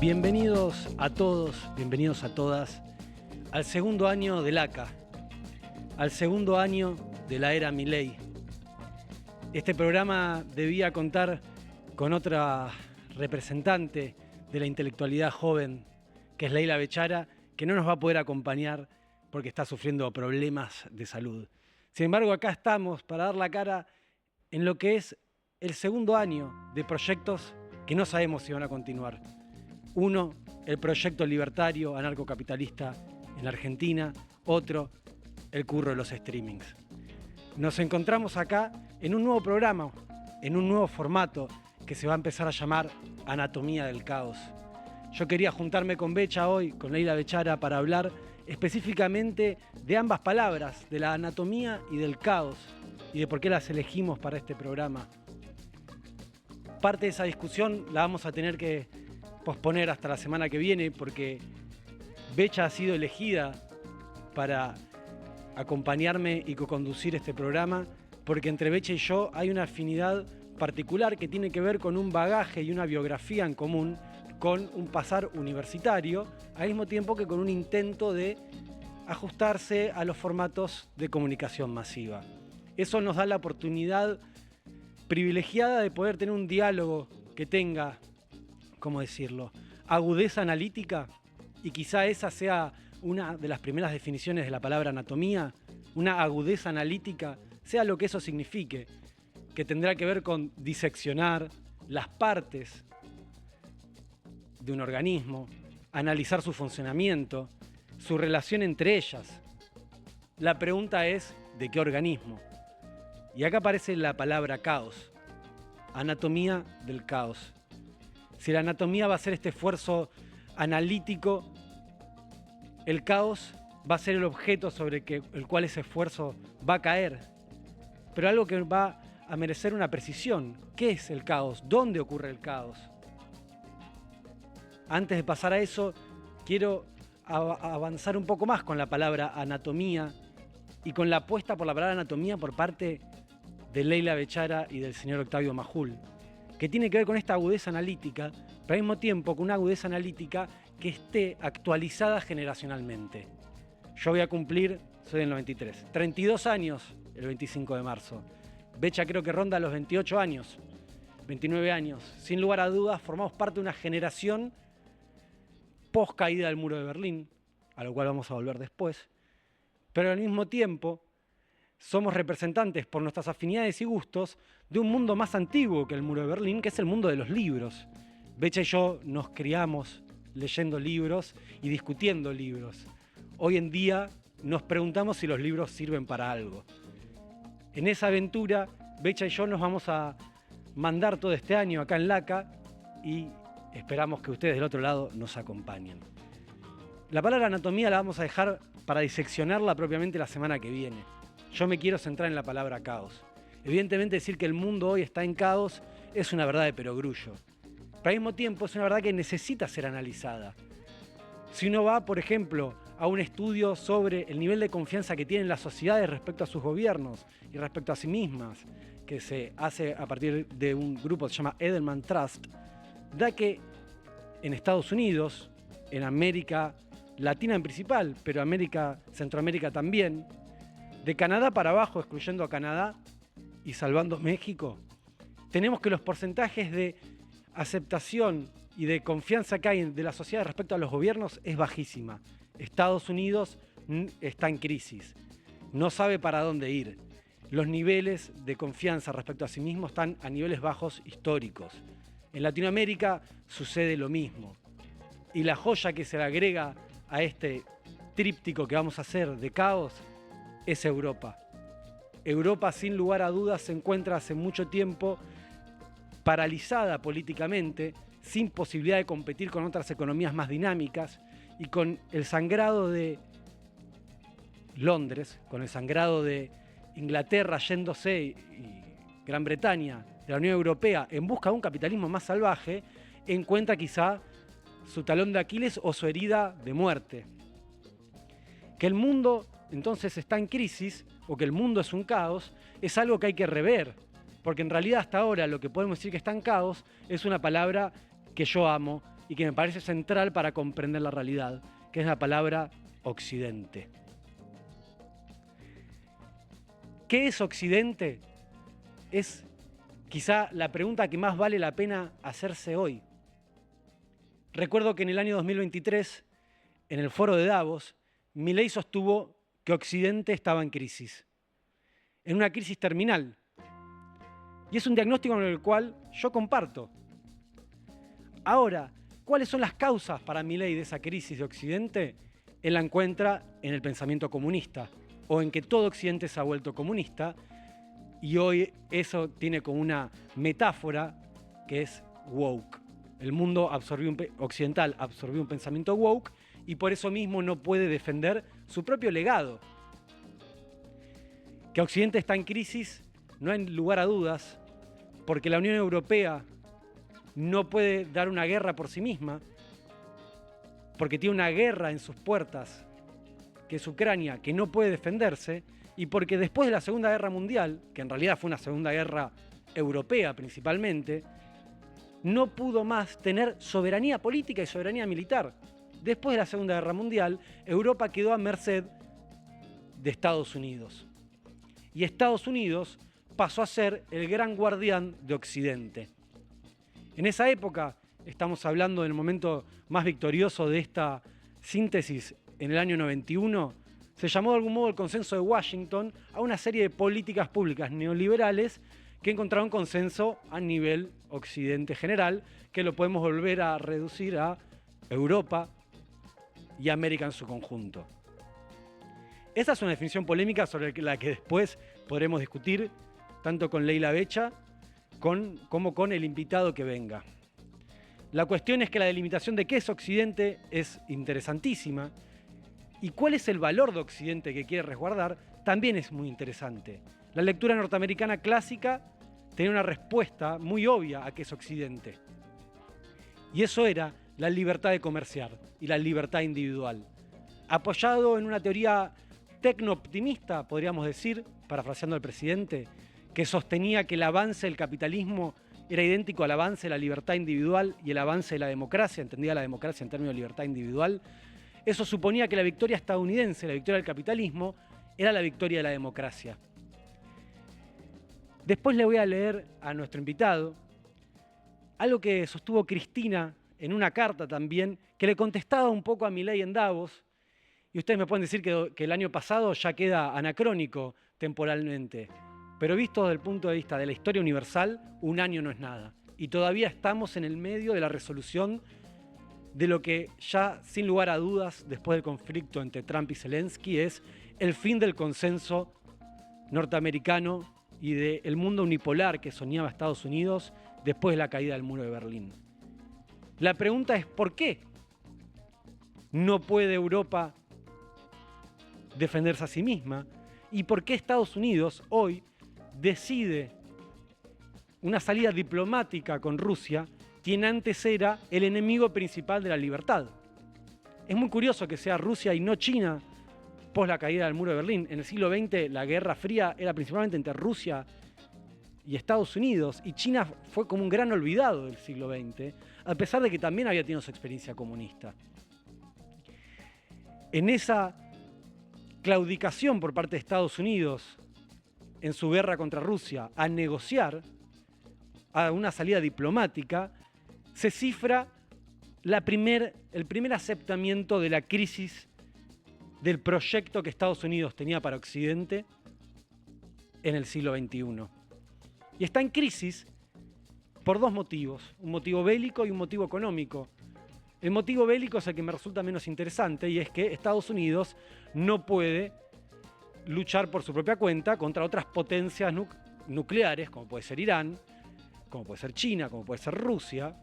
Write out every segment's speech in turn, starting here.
Bienvenidos a todos, bienvenidos a todas al segundo año del ACA, al segundo año de la era Milei. Este programa debía contar con otra representante de la intelectualidad joven, que es Leila Bechara, que no nos va a poder acompañar porque está sufriendo problemas de salud. Sin embargo, acá estamos para dar la cara en lo que es el segundo año de proyectos que no sabemos si van a continuar. Uno, el proyecto libertario anarcocapitalista en la Argentina. Otro, el curro de los streamings. Nos encontramos acá en un nuevo programa, en un nuevo formato que se va a empezar a llamar Anatomía del Caos. Yo quería juntarme con Becha hoy, con Leila Bechara, para hablar específicamente de ambas palabras, de la anatomía y del caos, y de por qué las elegimos para este programa. Parte de esa discusión la vamos a tener que posponer hasta la semana que viene, porque Becha ha sido elegida para acompañarme y co-conducir este programa, porque entre Becha y yo hay una afinidad particular que tiene que ver con un bagaje y una biografía en común, con un pasar universitario, al mismo tiempo que con un intento de ajustarse a los formatos de comunicación masiva. Eso nos da la oportunidad privilegiada de poder tener un diálogo que tenga, ¿cómo decirlo?, agudeza analítica, y quizá esa sea una de las primeras definiciones de la palabra anatomía, una agudeza analítica, sea lo que eso signifique, que tendrá que ver con diseccionar las partes de un organismo, analizar su funcionamiento, su relación entre ellas. La pregunta es, ¿de qué organismo? Y acá aparece la palabra caos, anatomía del caos. Si la anatomía va a ser este esfuerzo analítico, el caos va a ser el objeto sobre el cual ese esfuerzo va a caer. Pero algo que va a merecer una precisión. ¿Qué es el caos? ¿Dónde ocurre el caos? Antes de pasar a eso, quiero avanzar un poco más con la palabra anatomía y con la apuesta por la palabra anatomía por parte de Leila Bechara y del señor Octavio Majul, que tiene que ver con esta agudeza analítica, pero al mismo tiempo con una agudeza analítica que esté actualizada generacionalmente. Yo voy a cumplir, soy del 93, 32 años el 25 de marzo. Becha creo que ronda los 28 años, 29 años. Sin lugar a dudas, formamos parte de una generación post caída del muro de Berlín, a lo cual vamos a volver después, pero al mismo tiempo somos representantes por nuestras afinidades y gustos de un mundo más antiguo que el muro de Berlín, que es el mundo de los libros. Becha y yo nos criamos leyendo libros y discutiendo libros. Hoy en día nos preguntamos si los libros sirven para algo. En esa aventura, Becha y yo nos vamos a mandar todo este año acá en LACA y esperamos que ustedes del otro lado nos acompañen. La palabra anatomía la vamos a dejar para diseccionarla propiamente la semana que viene. Yo me quiero centrar en la palabra caos. Evidentemente decir que el mundo hoy está en caos es una verdad de perogrullo. Pero al mismo tiempo es una verdad que necesita ser analizada. Si uno va, por ejemplo, a un estudio sobre el nivel de confianza que tienen las sociedades respecto a sus gobiernos y respecto a sí mismas, que se hace a partir de un grupo que se llama Edelman Trust, da que en Estados Unidos, en América Latina en principal, pero Centroamérica también, de Canadá para abajo, excluyendo a Canadá y salvando México, tenemos que los porcentajes de aceptación y de confianza que hay de la sociedad respecto a los gobiernos es bajísima. Estados Unidos está en crisis, no sabe para dónde ir. Los niveles de confianza respecto a sí mismo están a niveles bajos históricos. En Latinoamérica sucede lo mismo. Y la joya que se le agrega a este tríptico que vamos a hacer de caos es Europa. Europa, sin lugar a dudas, se encuentra hace mucho tiempo paralizada políticamente, sin posibilidad de competir con otras economías más dinámicas y con el sangrado de Londres, con el sangrado de Inglaterra yéndose y Gran Bretaña de la Unión Europea en busca de un capitalismo más salvaje, encuentra quizá su talón de Aquiles o su herida de muerte. Que el mundo entonces está en crisis o que el mundo es un caos es algo que hay que rever, porque en realidad hasta ahora lo que podemos decir que está en caos es una palabra que yo amo y que me parece central para comprender la realidad, que es la palabra Occidente. ¿Qué es Occidente? Es quizá la pregunta que más vale la pena hacerse hoy. Recuerdo que en el año 2023, en el foro de Davos, Milei sostuvo que Occidente estaba en crisis, en una crisis terminal. Y es un diagnóstico con el cual yo comparto. Ahora, ¿cuáles son las causas para Milei de esa crisis de Occidente? Él la encuentra en el pensamiento comunista, o en que todo Occidente se ha vuelto comunista, y hoy eso tiene como una metáfora que es woke. El mundo occidental absorbió un pensamiento woke y por eso mismo no puede defender su propio legado. Que Occidente está en crisis no hay lugar a dudas, porque la Unión Europea no puede dar una guerra por sí misma, porque tiene una guerra en sus puertas, que es Ucrania, que no puede defenderse, y porque después de la Segunda Guerra Mundial, que en realidad fue una Segunda Guerra europea principalmente, no pudo más tener soberanía política y soberanía militar. Después de la Segunda Guerra Mundial, Europa quedó a merced de Estados Unidos. Y Estados Unidos pasó a ser el gran guardián de Occidente. En esa época, estamos hablando del momento más victorioso de esta síntesis, en el año 91, se llamó de algún modo el consenso de Washington a una serie de políticas públicas neoliberales que encontraron consenso a nivel Occidente general, que lo podemos volver a reducir a Europa y América en su conjunto. Esa es una definición polémica sobre la que después podremos discutir tanto con Leila Becha como con el invitado que venga. La cuestión es que la delimitación de qué es Occidente es interesantísima y cuál es el valor de Occidente que quiere resguardar también es muy interesante. La lectura norteamericana clásica tenía una respuesta muy obvia a qué es Occidente. Y eso era la libertad de comerciar y la libertad individual. Apoyado en una teoría tecno-optimista, podríamos decir, parafraseando al presidente, que sostenía que el avance del capitalismo era idéntico al avance de la libertad individual y el avance de la democracia, entendía la democracia en términos de libertad individual. Eso suponía que la victoria estadounidense, la victoria del capitalismo, era la victoria de la democracia. Después le voy a leer a nuestro invitado algo que sostuvo Cristina en una carta también, que le contestaba un poco a Milei en Davos, y ustedes me pueden decir que el año pasado ya queda anacrónico temporalmente, pero visto desde el punto de vista de la historia universal, un año no es nada. Y todavía estamos en el medio de la resolución de lo que ya, sin lugar a dudas, después del conflicto entre Trump y Zelensky, es el fin del consenso norteamericano y del mundo unipolar que soñaba Estados Unidos después de la caída del muro de Berlín. La pregunta es ¿por qué no puede Europa defenderse a sí misma? ¿Y por qué Estados Unidos hoy decide una salida diplomática con Rusia, quien antes era el enemigo principal de la libertad? Es muy curioso que sea Rusia y no China pos la caída del muro de Berlín. En el siglo XX la Guerra Fría era principalmente entre Rusia y Estados Unidos, y China fue como un gran olvidado del siglo XX, a pesar de que también había tenido su experiencia comunista. En esa claudicación por parte de Estados Unidos en su guerra contra Rusia a negociar a una salida diplomática, se cifra el primer aceptamiento de la crisis del proyecto que Estados Unidos tenía para Occidente en el siglo XXI. Y está en crisis por dos motivos, un motivo bélico y un motivo económico. El motivo bélico es el que me resulta menos interesante, y es que Estados Unidos no puede luchar por su propia cuenta contra otras potencias nucleares, como puede ser Irán, como puede ser China, como puede ser Rusia.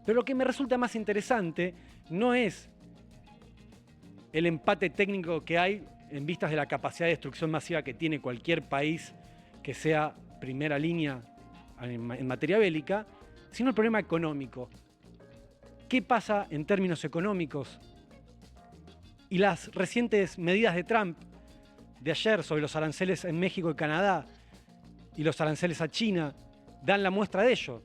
Pero lo que me resulta más interesante no es el empate técnico que hay en vistas de la capacidad de destrucción masiva que tiene cualquier país que sea primera línea en materia bélica, sino el problema económico. ¿Qué pasa en términos económicos? Y las recientes medidas de Trump de ayer sobre los aranceles en México y Canadá y los aranceles a China dan la muestra de ello,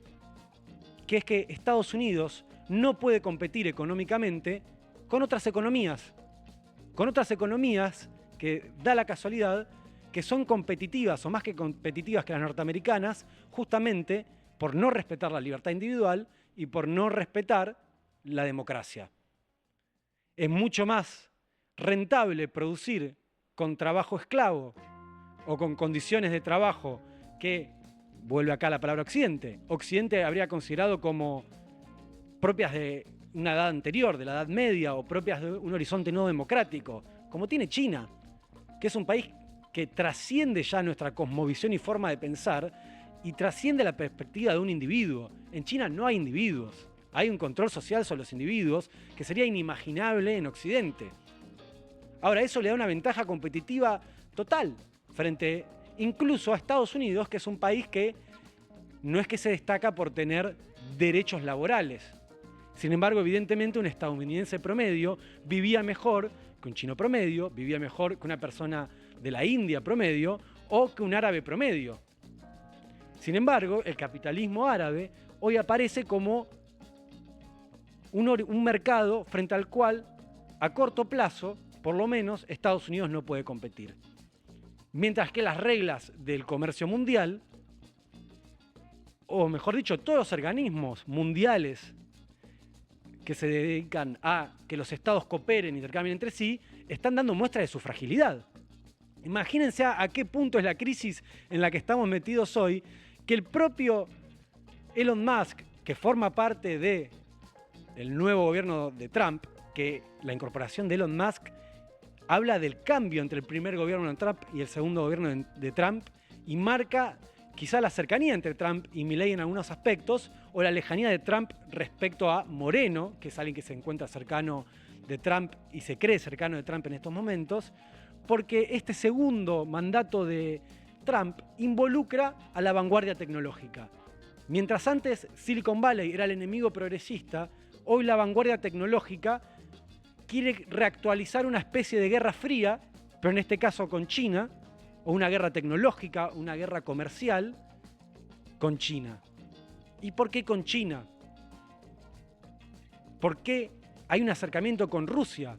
que es que Estados Unidos no puede competir económicamente con otras economías que da la casualidad que son competitivas o más que competitivas que las norteamericanas, justamente por no respetar la libertad individual y por no respetar la democracia. Es mucho más rentable producir con trabajo esclavo o con condiciones de trabajo que, vuelve acá la palabra Occidente, Occidente habría considerado como propias de una edad anterior, de la Edad Media, o propias de un horizonte no democrático, como tiene China, que es un país que trasciende ya nuestra cosmovisión y forma de pensar y trasciende la perspectiva de un individuo. En China no hay individuos, hay un control social sobre los individuos que sería inimaginable en Occidente. Ahora, eso le da una ventaja competitiva total frente incluso a Estados Unidos, que es un país que no es que se destaca por tener derechos laborales. Sin embargo, evidentemente, un estadounidense promedio vivía mejor que un chino promedio, vivía mejor que una persona de la India promedio o que un árabe promedio. Sin embargo, el capitalismo árabe hoy aparece como un mercado frente al cual, a corto plazo, por lo menos, Estados Unidos no puede competir. Mientras que las reglas del comercio mundial, o mejor dicho, todos los organismos mundiales que se dedican a que los estados cooperen e intercambien entre sí, están dando muestra de su fragilidad. Imagínense a qué punto es la crisis en la que estamos metidos hoy, que el propio Elon Musk, que forma parte del nuevo gobierno de Trump, que la incorporación de Elon Musk habla del cambio entre el primer gobierno de Trump y el segundo gobierno de Trump y marca quizá la cercanía entre Trump y Milei en algunos aspectos, o la lejanía de Trump respecto a Moreno, que es alguien que se encuentra cercano de Trump y se cree cercano de Trump en estos momentos, porque este segundo mandato de Trump involucra a la vanguardia tecnológica. Mientras antes Silicon Valley era el enemigo progresista, hoy la vanguardia tecnológica quiere reactualizar una especie de guerra fría, pero en este caso con China, o una guerra tecnológica, una guerra comercial con China. ¿Y por qué con China? ¿Por qué hay un acercamiento con Rusia?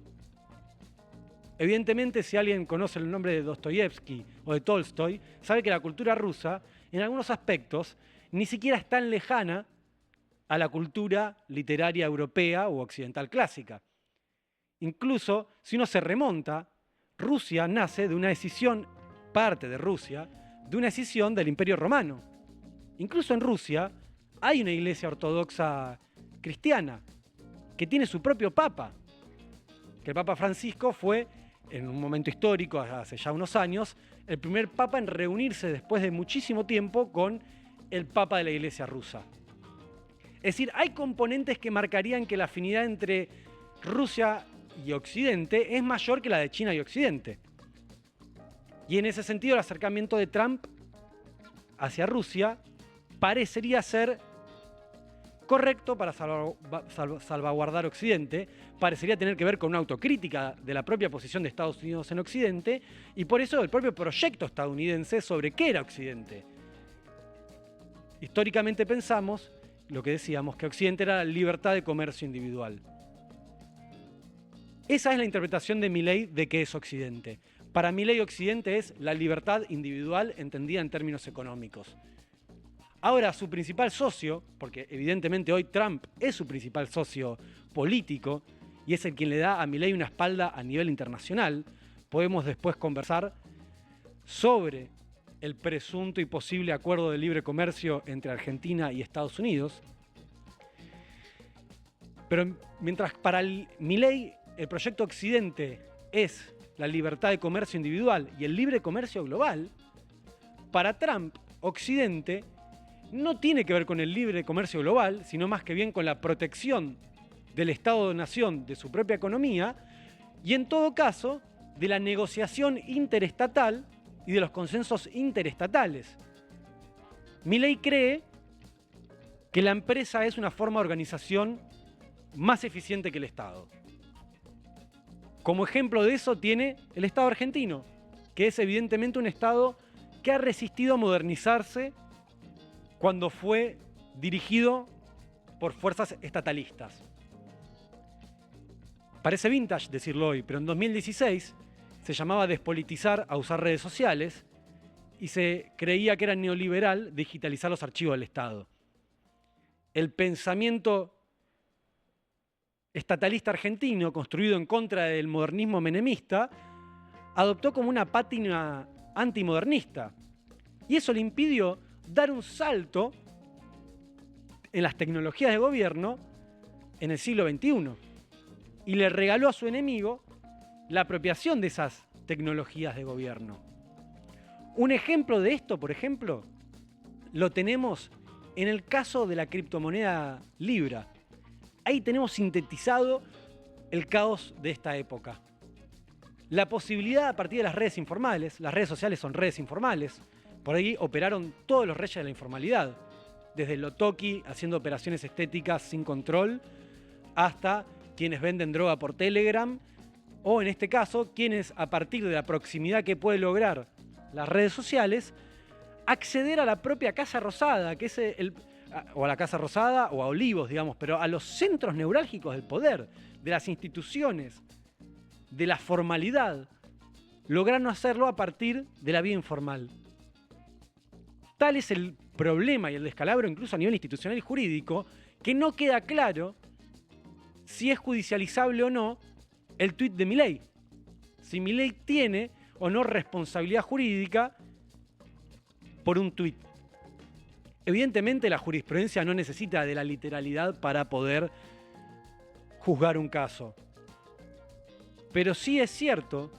Evidentemente, si alguien conoce el nombre de Dostoyevsky o de Tolstoy, sabe que la cultura rusa, en algunos aspectos, ni siquiera es tan lejana a la cultura literaria europea o occidental clásica. Incluso, si uno se remonta, Rusia nace de una decisión, parte de Rusia, de una decisión del Imperio Romano. Incluso en Rusia hay una iglesia ortodoxa cristiana que tiene su propio papa, que el Papa Francisco fue, en un momento histórico, hace ya unos años, el primer papa en reunirse después de muchísimo tiempo con el papa de la iglesia rusa. Es decir, hay componentes que marcarían que la afinidad entre Rusia y Occidente es mayor que la de China y Occidente. Y en ese sentido, el acercamiento de Trump hacia Rusia parecería ser correcto para salvaguardar Occidente, parecería tener que ver con una autocrítica de la propia posición de Estados Unidos en Occidente y por eso el propio proyecto estadounidense sobre qué era Occidente. Históricamente pensamos, lo que decíamos, que Occidente era la libertad de comercio individual. Esa es la interpretación de Milei de qué es Occidente. Para Milei, Occidente es la libertad individual entendida en términos económicos. Ahora, su principal socio, porque evidentemente hoy Trump es su principal socio político y es el quien le da a Milei una espalda a nivel internacional, podemos después conversar sobre el presunto y posible acuerdo de libre comercio entre Argentina y Estados Unidos. Pero mientras para Milei el proyecto Occidente es la libertad de comercio individual y el libre comercio global, para Trump, Occidente no tiene que ver con el libre comercio global, sino más que bien con la protección del Estado-nación de su propia economía y, en todo caso, de la negociación interestatal y de los consensos interestatales. Milei cree que la empresa es una forma de organización más eficiente que el Estado. Como ejemplo de eso tiene el Estado argentino, que es evidentemente un Estado que ha resistido a modernizarse cuando fue dirigido por fuerzas estatalistas. Parece vintage decirlo hoy, pero en 2016 se llamaba despolitizar a usar redes sociales y se creía que era neoliberal digitalizar los archivos del Estado. El pensamiento estatalista argentino, construido en contra del modernismo menemista, adoptó como una pátina antimodernista. Y eso le impidió dar un salto en las tecnologías de gobierno en el siglo XXI. Y le regaló a su enemigo la apropiación de esas tecnologías de gobierno. Un ejemplo de esto, por ejemplo, lo tenemos en el caso de la criptomoneda Libra. Ahí tenemos sintetizado el caos de esta época. La posibilidad a partir de las redes informales, las redes sociales son redes informales, por ahí operaron todos los reyes de la informalidad, desde Lotoki haciendo operaciones estéticas sin control, hasta quienes venden droga por Telegram, o en este caso, quienes a partir de la proximidad que puede lograr las redes sociales, acceder a la propia Casa Rosada, que es o a la Casa Rosada o a Olivos, digamos, pero a los centros neurálgicos del poder, de las instituciones, de la formalidad, lograron hacerlo a partir de la vía informal. Tal es el problema y el descalabro incluso a nivel institucional y jurídico, que no queda claro si es judicializable o no el tuit de Milei. Si Milei tiene o no responsabilidad jurídica por un tuit. Evidentemente la jurisprudencia no necesita de la literalidad para poder juzgar un caso. Pero sí es cierto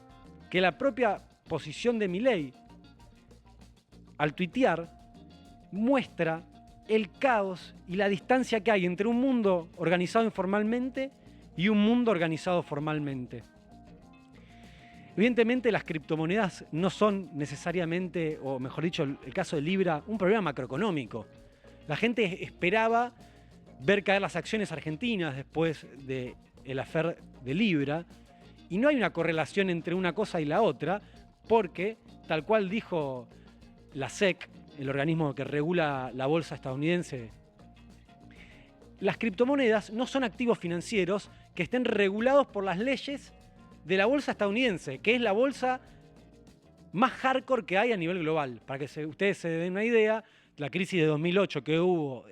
que la propia posición de Milei al tuitear muestra el caos y la distancia que hay entre un mundo organizado informalmente y un mundo organizado formalmente. Evidentemente las criptomonedas no son necesariamente, o mejor dicho, el caso de Libra, un problema macroeconómico. La gente esperaba ver caer las acciones argentinas después del affair de Libra, y no hay una correlación entre una cosa y la otra, porque, tal cual dijo la SEC, el organismo que regula la bolsa estadounidense, las criptomonedas no son activos financieros que estén regulados por las leyes de la bolsa estadounidense, que es la bolsa más hardcore que hay a nivel global. Para que ustedes se den una idea, la crisis de 2008 que hubo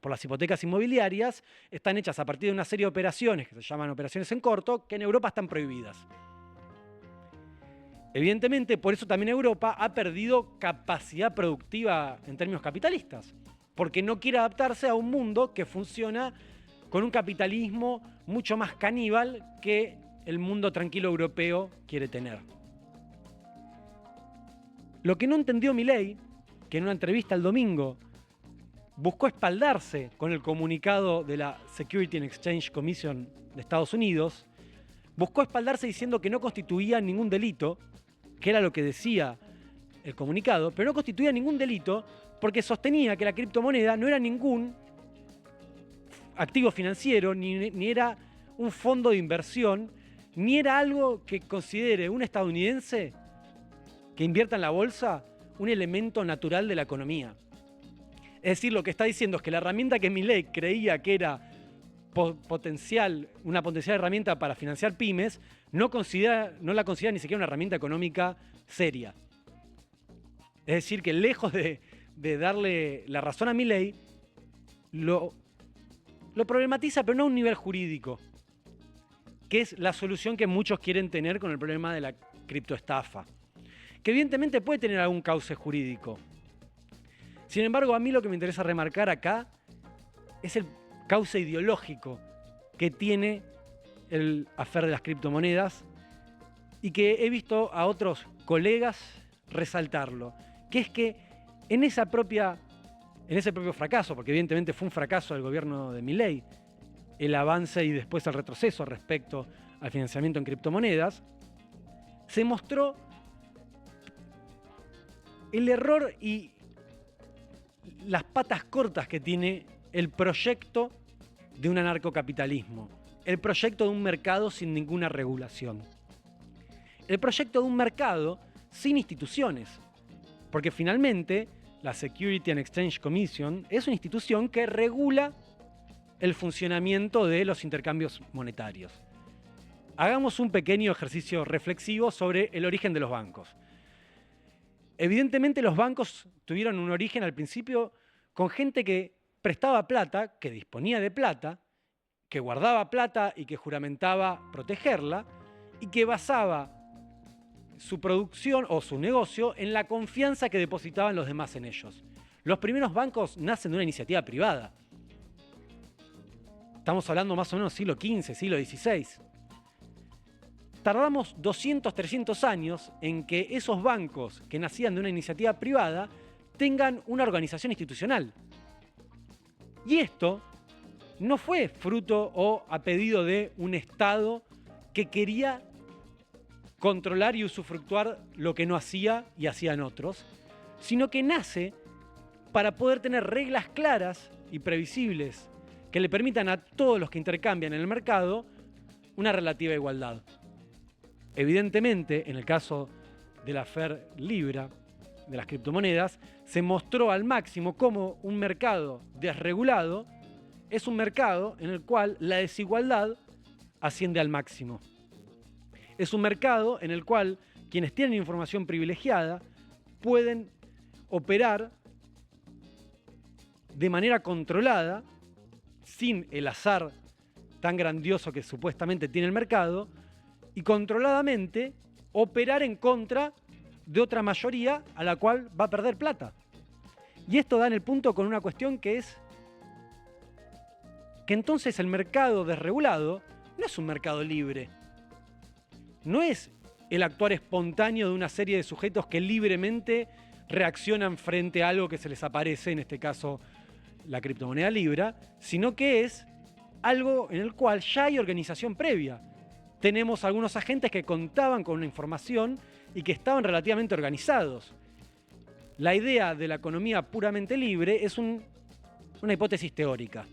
por las hipotecas inmobiliarias están hechas a partir de una serie de operaciones que se llaman operaciones en corto, que en Europa están prohibidas. Evidentemente, por eso también Europa ha perdido capacidad productiva en términos capitalistas, porque no quiere adaptarse a un mundo que funciona con un capitalismo mucho más caníbal que el mundo tranquilo europeo quiere tener. Lo que no entendió Milei, que en una entrevista el domingo buscó espaldarse con el comunicado de la Securities and Exchange Commission de Estados Unidos, buscó espaldarse diciendo que no constituía ningún delito, que era lo que decía el comunicado, pero no constituía ningún delito porque sostenía que la criptomoneda no era ningún activo financiero, ni era un fondo de inversión, ni era algo que considere un estadounidense que invierta en la bolsa un elemento natural de la economía. Es decir, lo que está diciendo es que la herramienta que Milei creía que era una potencial herramienta para financiar pymes, no la considera ni siquiera una herramienta económica seria. Es decir, que lejos de darle la razón a Milei, lo problematiza, pero no a un nivel jurídico, que es la solución que muchos quieren tener con el problema de la criptoestafa, que evidentemente puede tener algún cauce jurídico. Sin embargo, a mí lo que me interesa remarcar acá es el cauce ideológico que tiene el affair de las criptomonedas y que he visto a otros colegas resaltarlo, que es que en ese propio fracaso, porque evidentemente fue un fracaso del gobierno de Milei, el avance y después el retroceso respecto al financiamiento en criptomonedas, se mostró el error y las patas cortas que tiene el proyecto de un anarcocapitalismo, el proyecto de un mercado sin ninguna regulación, el proyecto de un mercado sin instituciones, porque finalmente la Securities and Exchange Commission es una institución que regula el funcionamiento de los intercambios monetarios. Hagamos un pequeño ejercicio reflexivo sobre el origen de los bancos. Evidentemente los bancos tuvieron un origen al principio con gente que prestaba plata, que disponía de plata, que guardaba plata y que juramentaba protegerla, y que basaba su producción o su negocio en la confianza que depositaban los demás en ellos. Los primeros bancos nacen de una iniciativa privada. Estamos hablando más o menos siglo XV, siglo XVI. Tardamos 200, 300 años en que esos bancos que nacían de una iniciativa privada tengan una organización institucional. Y esto no fue fruto o a pedido de un Estado que quería controlar y usufructuar lo que no hacía y hacían otros, sino que nace para poder tener reglas claras y previsibles que le permitan a todos los que intercambian en el mercado una relativa igualdad. Evidentemente, en el caso de la Fer Libra, de las criptomonedas, se mostró al máximo cómo un mercado desregulado es un mercado en el cual la desigualdad asciende al máximo. Es un mercado en el cual quienes tienen información privilegiada pueden operar de manera controlada, sin el azar tan grandioso que supuestamente tiene el mercado, y controladamente operar en contra de otra mayoría a la cual va a perder plata. Y esto da en el punto con una cuestión que es que entonces el mercado desregulado no es un mercado libre. No es el actuar espontáneo de una serie de sujetos que libremente reaccionan frente a algo que se les aparece, en este caso la criptomoneda Libra, sino que es algo en el cual ya hay organización previa. Tenemos algunos agentes que contaban con una información y que estaban relativamente organizados. La idea de la economía puramente libre es una hipótesis teórica.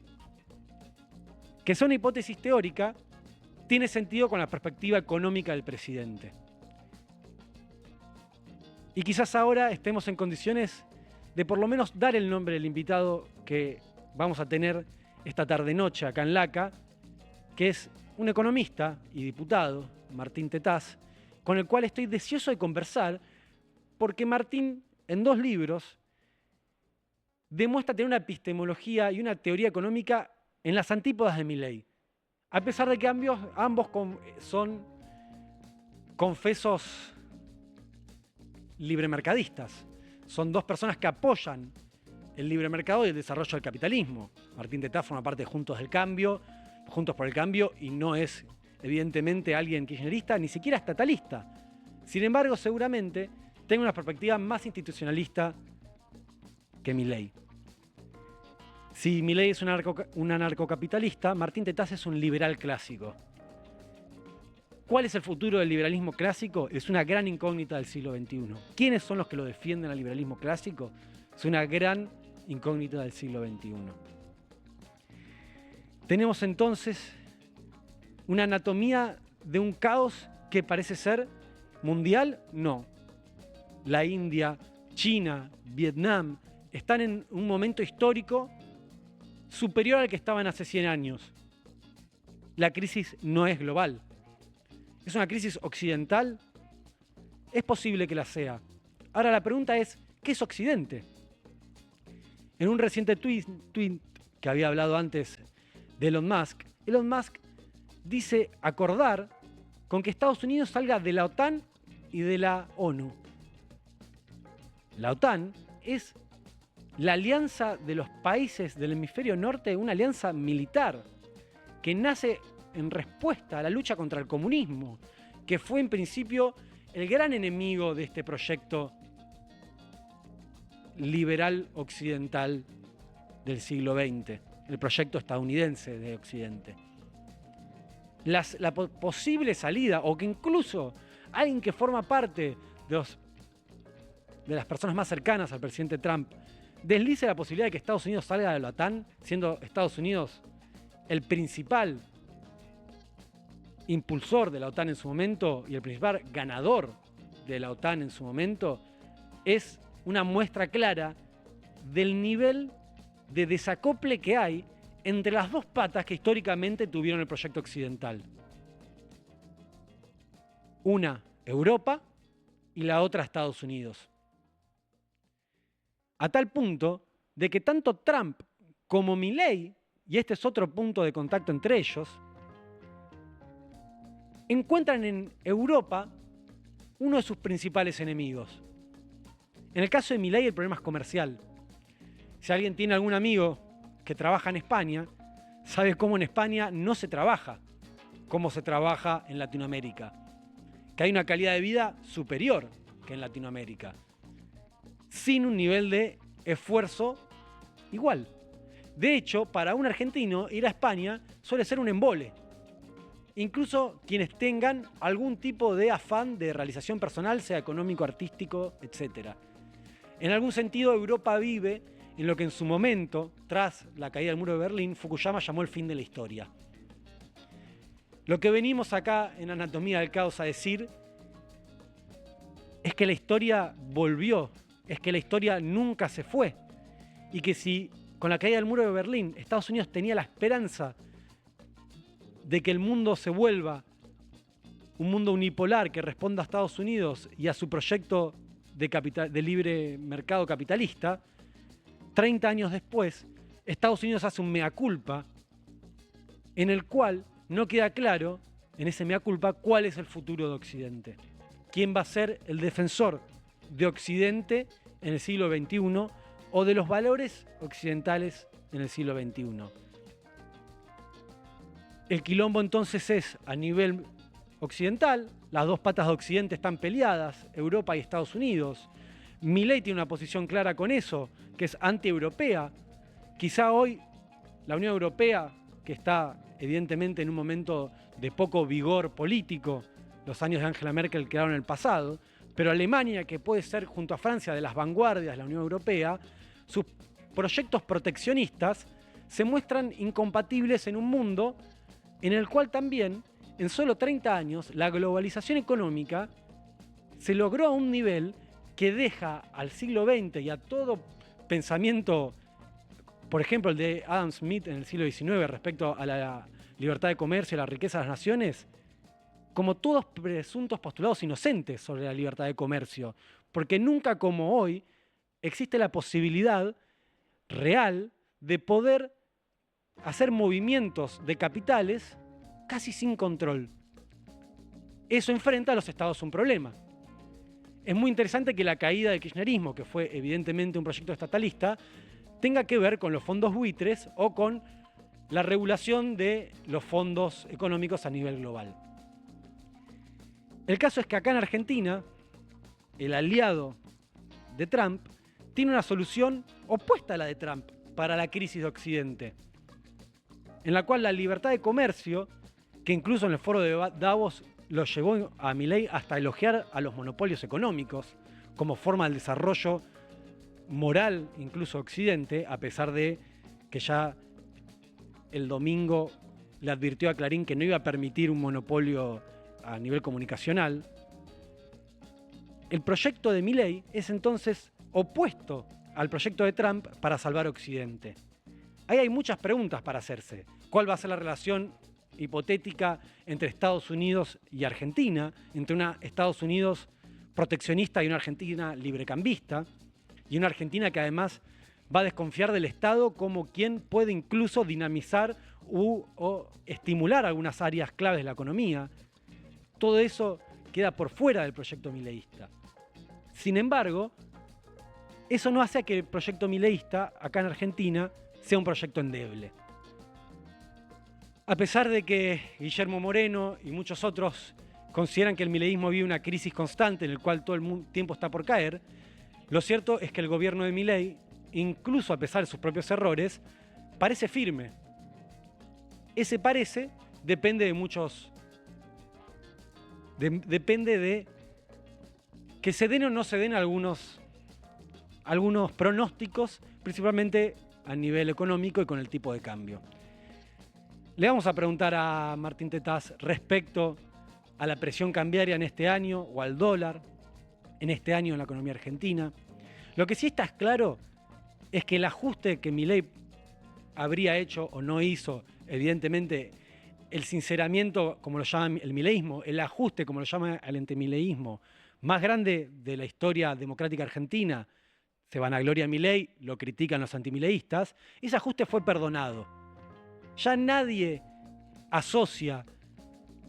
Que sea una hipótesis teórica tiene sentido con la perspectiva económica del presidente. Y quizás ahora estemos en condiciones de por lo menos dar el nombre del invitado que vamos a tener esta tarde-noche acá en LACA, que es un economista y diputado, Martín Tetaz, con el cual estoy deseoso de conversar, porque Martín, en 2 libros, demuestra tener una epistemología y una teoría económica en las antípodas de Milei. A pesar de que ambos son confesos libremercadistas. Son 2 personas que apoyan el libre mercado y el desarrollo del capitalismo. Martín Tetaz forma parte de Juntos por el Cambio, y no es evidentemente alguien kirchnerista, ni siquiera estatalista. Sin embargo, seguramente tenga una perspectiva más institucionalista que Milei. Si Milei es un anarcocapitalista, Martín Tetaz es un liberal clásico. ¿Cuál es el futuro del liberalismo clásico? Es una gran incógnita del siglo XXI. ¿Quiénes son los que lo defienden al liberalismo clásico? Es una gran incógnita del siglo XXI. Tenemos entonces una anatomía de un caos que parece ser mundial. No. La India, China, Vietnam están en un momento histórico superior al que estaban hace 100 años. La crisis no es global. ¿Es una crisis occidental? Es posible que la sea. Ahora la pregunta es, ¿qué es Occidente? En un reciente tweet que había hablado antes de Elon Musk dice acordar con que Estados Unidos salga de la OTAN y de la ONU. La OTAN es la alianza de los países del hemisferio norte, una alianza militar que nace en respuesta a la lucha contra el comunismo, que fue en principio el gran enemigo de este proyecto liberal occidental del siglo XX, el proyecto estadounidense de Occidente. La posible salida, o que incluso alguien que forma parte de las personas más cercanas al presidente Trump deslice la posibilidad de que Estados Unidos salga de la OTAN, siendo Estados Unidos el principal impulsor de la OTAN en su momento y el principal ganador de la OTAN en su momento, es una muestra clara del nivel de desacople que hay entre las dos patas que históricamente tuvieron el proyecto occidental. Una, Europa, y la otra, Estados Unidos. A tal punto de que tanto Trump como Milei, y este es otro punto de contacto entre ellos, encuentran en Europa uno de sus principales enemigos. En el caso de Milei, el problema es comercial. Si alguien tiene algún amigo que trabaja en España, sabe cómo en España no se trabaja como se trabaja en Latinoamérica, que hay una calidad de vida superior que en Latinoamérica, sin un nivel de esfuerzo igual. De hecho, para un argentino ir a España suele ser un embole. Incluso quienes tengan algún tipo de afán de realización personal, sea económico, artístico, etc. En algún sentido, Europa vive en lo que en su momento, tras la caída del muro de Berlín, Fukuyama llamó el fin de la historia. Lo que venimos acá en Anatomía del Caos a decir es que la historia volvió, es que la historia nunca se fue, y que si con la caída del muro de Berlín Estados Unidos tenía la esperanza de que el mundo se vuelva un mundo unipolar que responda a Estados Unidos y a su proyecto de libre mercado capitalista, 30 años después, Estados Unidos hace un mea culpa en el cual no queda claro, en ese mea culpa, cuál es el futuro de Occidente. ¿Quién va a ser el defensor de Occidente en el siglo XXI o de los valores occidentales en el siglo XXI? El quilombo entonces es a nivel occidental, las dos patas de Occidente están peleadas, Europa y Estados Unidos. Milei tiene una posición clara con eso, que es anti-europea. Quizá hoy la Unión Europea, que está evidentemente en un momento de poco vigor político, los años de Angela Merkel quedaron en el pasado, pero Alemania, que puede ser junto a Francia de las vanguardias de la Unión Europea, sus proyectos proteccionistas se muestran incompatibles en un mundo en el cual también, en solo 30 años, la globalización económica se logró a un nivel que deja al siglo XX y a todo pensamiento, por ejemplo el de Adam Smith en el siglo XIX respecto a la libertad de comercio y la riqueza de las naciones, como todos presuntos postulados inocentes sobre la libertad de comercio, porque nunca como hoy existe la posibilidad real de poder hacer movimientos de capitales casi sin control. Eso enfrenta a los estados un problema. Es muy interesante que la caída del kirchnerismo, que fue evidentemente un proyecto estatalista, tenga que ver con los fondos buitres o con la regulación de los fondos económicos a nivel global. El caso es que acá en Argentina, el aliado de Trump tiene una solución opuesta a la de Trump para la crisis de Occidente, en la cual la libertad de comercio, que incluso en el foro de Davos lo llevó a Milei hasta elogiar a los monopolios económicos como forma del desarrollo moral, incluso Occidente, a pesar de que ya el domingo le advirtió a Clarín que no iba a permitir un monopolio a nivel comunicacional. El proyecto de Milei es entonces opuesto al proyecto de Trump para salvar Occidente. Ahí hay muchas preguntas para hacerse. ¿Cuál va a ser la relación hipotética entre Estados Unidos y Argentina, entre una Estados Unidos proteccionista y una Argentina librecambista, y una Argentina que además va a desconfiar del Estado como quien puede incluso dinamizar o estimular algunas áreas claves de la economía? Todo eso queda por fuera del proyecto mileísta. Sin embargo, eso no hace a que el proyecto mileísta acá en Argentina sea un proyecto endeble. A pesar de que Guillermo Moreno y muchos otros consideran que el mileísmo vive una crisis constante en la cual todo el tiempo está por caer, lo cierto es que el gobierno de Milei, incluso a pesar de sus propios errores, parece firme. Ese parece depende de muchos... depende de que se den o no se den algunos pronósticos, principalmente a nivel económico y con el tipo de cambio. Le vamos a preguntar a Martín Tetaz respecto a la presión cambiaria en este año o al dólar en este año en la economía argentina. Lo que sí está claro es que el ajuste que Milei habría hecho o no hizo, evidentemente, el sinceramiento, como lo llama el mileísmo, el ajuste, como lo llama el antimileísmo, más grande de la historia democrática argentina, se vanagloria Milei, lo critican los antimileístas, ese ajuste fue perdonado. Ya nadie asocia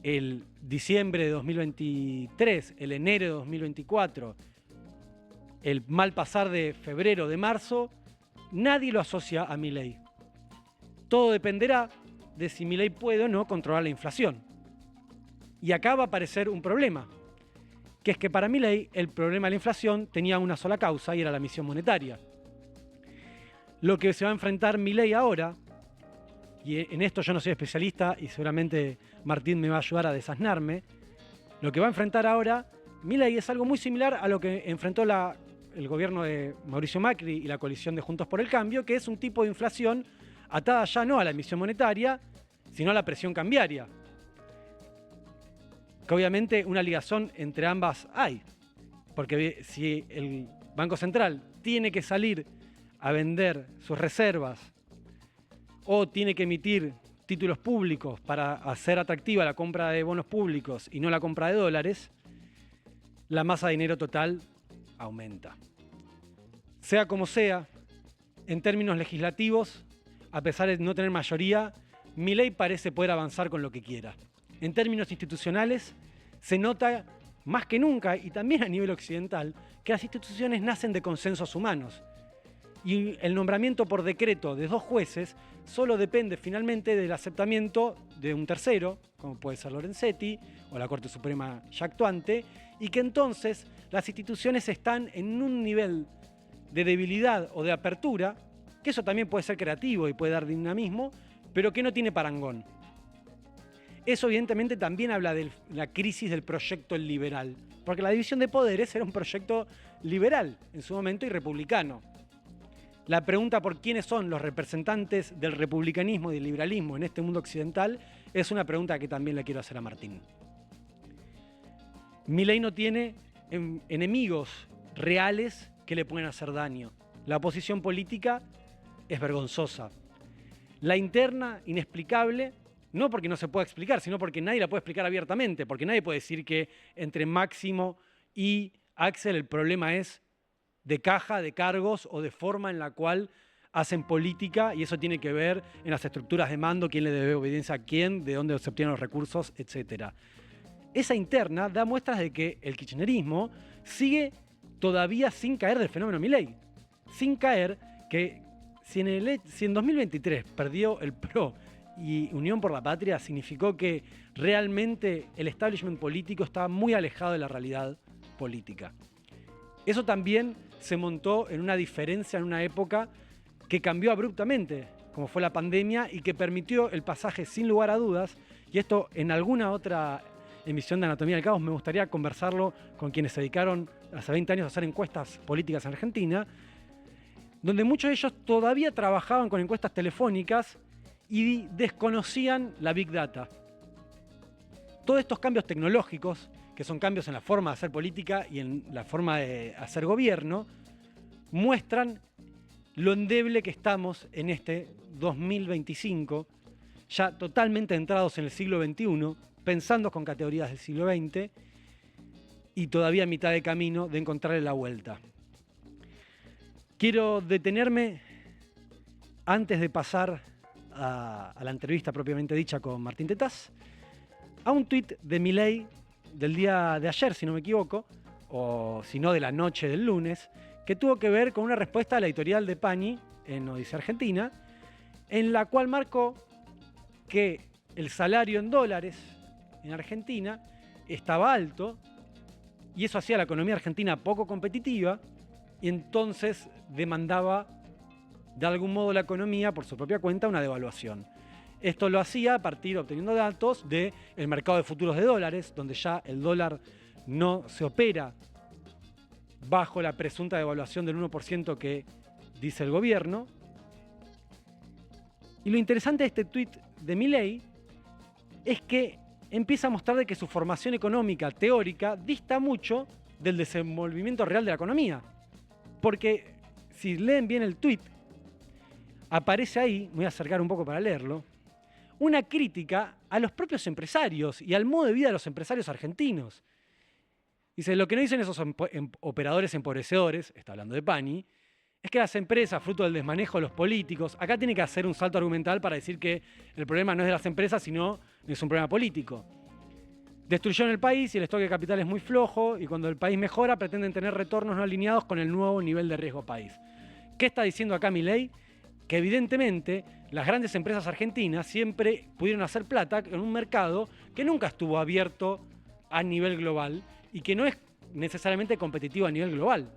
el diciembre de 2023, el enero de 2024, el mal pasar de febrero, de marzo, nadie lo asocia a Milei. Todo dependerá de si Milei puede o no controlar la inflación. Y acá va a aparecer un problema, que es que para Milei el problema de la inflación tenía una sola causa y era la emisión monetaria. Lo que se va a enfrentar Milei ahora, y en esto yo no soy especialista y seguramente Martín me va a ayudar a desasnarme, lo que va a enfrentar ahora Milei es algo muy similar a lo que enfrentó el gobierno de Mauricio Macri y la coalición de Juntos por el Cambio, que es un tipo de inflación atada ya no a la emisión monetaria, sino a la presión cambiaria. Que obviamente una ligación entre ambas hay, porque si el Banco Central tiene que salir a vender sus reservas o tiene que emitir títulos públicos para hacer atractiva la compra de bonos públicos y no la compra de dólares, la masa de dinero total aumenta. Sea como sea, en términos legislativos, a pesar de no tener mayoría, Milei parece poder avanzar con lo que quiera. En términos institucionales, se nota más que nunca, y también a nivel occidental, que las instituciones nacen de consensos humanos. Y el nombramiento por decreto de 2 jueces solo depende finalmente del aceptamiento de un tercero, como puede ser Lorenzetti o la Corte Suprema ya actuante, y que entonces las instituciones están en un nivel de debilidad o de apertura, que eso también puede ser creativo y puede dar dinamismo, pero que no tiene parangón. Eso evidentemente también habla de la crisis del proyecto liberal, porque la división de poderes era un proyecto liberal en su momento y republicano. La pregunta por quiénes son los representantes del republicanismo y del liberalismo en este mundo occidental es una pregunta que también le quiero hacer a Martín. Milei no tiene enemigos reales que le pueden hacer daño. La oposición política es vergonzosa. La interna, inexplicable, no porque no se pueda explicar, sino porque nadie la puede explicar abiertamente, porque nadie puede decir que entre Máximo y Axel el problema es de caja, de cargos o de forma en la cual hacen política, y eso tiene que ver en las estructuras de mando, quién le debe obediencia a quién, de dónde se obtienen los recursos, etc. Esa interna da muestras de que el kirchnerismo sigue todavía sin caer del fenómeno Milei. Sin caer que si en 2023 perdió el PRO y Unión por la Patria, significó que realmente el establishment político estaba muy alejado de la realidad política. Eso también se montó en una diferencia en una época que cambió abruptamente, como fue la pandemia, y que permitió el pasaje sin lugar a dudas, y esto en alguna otra emisión de Anatomía del Caos me gustaría conversarlo con quienes se dedicaron hace 20 años a hacer encuestas políticas en Argentina, donde muchos de ellos todavía trabajaban con encuestas telefónicas y desconocían la Big Data. Todos estos cambios tecnológicos, que son cambios en la forma de hacer política y en la forma de hacer gobierno, muestran lo endeble que estamos en este 2025, ya totalmente entrados en el siglo XXI, pensando con categorías del siglo XX y todavía a mitad de camino de encontrarle la vuelta. Quiero detenerme, antes de pasar a la entrevista propiamente dicha con Martín Tetaz, a un tuit de Milei del día de ayer, si no me equivoco, o si no de la noche del lunes, que tuvo que ver con una respuesta a la editorial de Pani en Odisea Argentina, en la cual marcó que el salario en dólares en Argentina estaba alto y eso hacía a la economía argentina poco competitiva y entonces demandaba de algún modo la economía por su propia cuenta una devaluación. Esto lo hacía a partir, obteniendo datos, del mercado de futuros de dólares, donde ya el dólar no se opera bajo la presunta devaluación del 1% que dice el gobierno. Y lo interesante de este tuit de Milei es que empieza a mostrar de que su formación económica teórica dista mucho del desenvolvimiento real de la economía. Porque si leen bien el tuit, aparece ahí, me voy a acercar un poco para leerlo, una crítica a los propios empresarios y al modo de vida de los empresarios argentinos. Dice, lo que no dicen esos operadores empobrecedores, está hablando de Pani, es que las empresas, fruto del desmanejo de los políticos, acá tiene que hacer un salto argumental para decir que el problema no es de las empresas, sino es un problema político. Destruyeron el país y el stock de capital es muy flojo y cuando el país mejora pretenden tener retornos no alineados con el nuevo nivel de riesgo país. ¿Qué está diciendo acá Milei? Que evidentemente las grandes empresas argentinas siempre pudieron hacer plata en un mercado que nunca estuvo abierto a nivel global y que no es necesariamente competitivo a nivel global.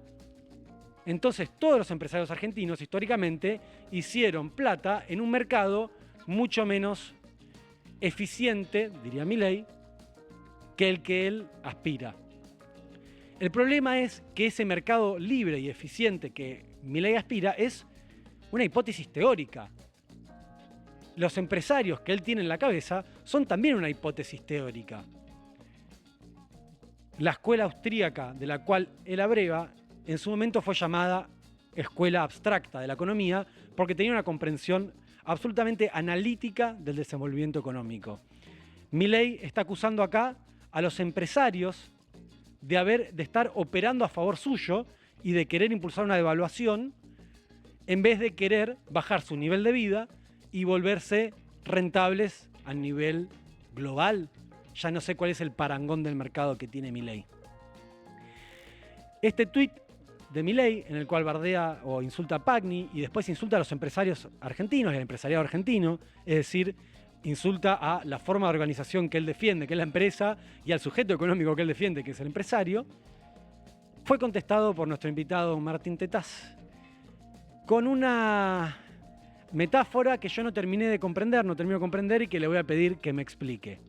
Entonces todos los empresarios argentinos históricamente hicieron plata en un mercado mucho menos eficiente, diría Milei, que el que él aspira. El problema es que ese mercado libre y eficiente que Milei aspira es una hipótesis teórica. Los empresarios que él tiene en la cabeza son también una hipótesis teórica. La escuela austríaca de la cual él abreva en su momento fue llamada escuela abstracta de la economía porque tenía una comprensión absolutamente analítica del desenvolvimiento económico. Milei está acusando acá a los empresarios de estar operando a favor suyo y de querer impulsar una devaluación en vez de querer bajar su nivel de vida y volverse rentables a nivel global. Ya no sé cuál es el parangón del mercado que tiene Milei. Este tuit de Milei, en el cual bardea o insulta a Pagni y después insulta a los empresarios argentinos y al empresariado argentino, es decir, insulta a la forma de organización que él defiende, que es la empresa, y al sujeto económico que él defiende, que es el empresario, fue contestado por nuestro invitado Martín Tetaz con una metáfora que yo no termino de comprender y que le voy a pedir que me explique.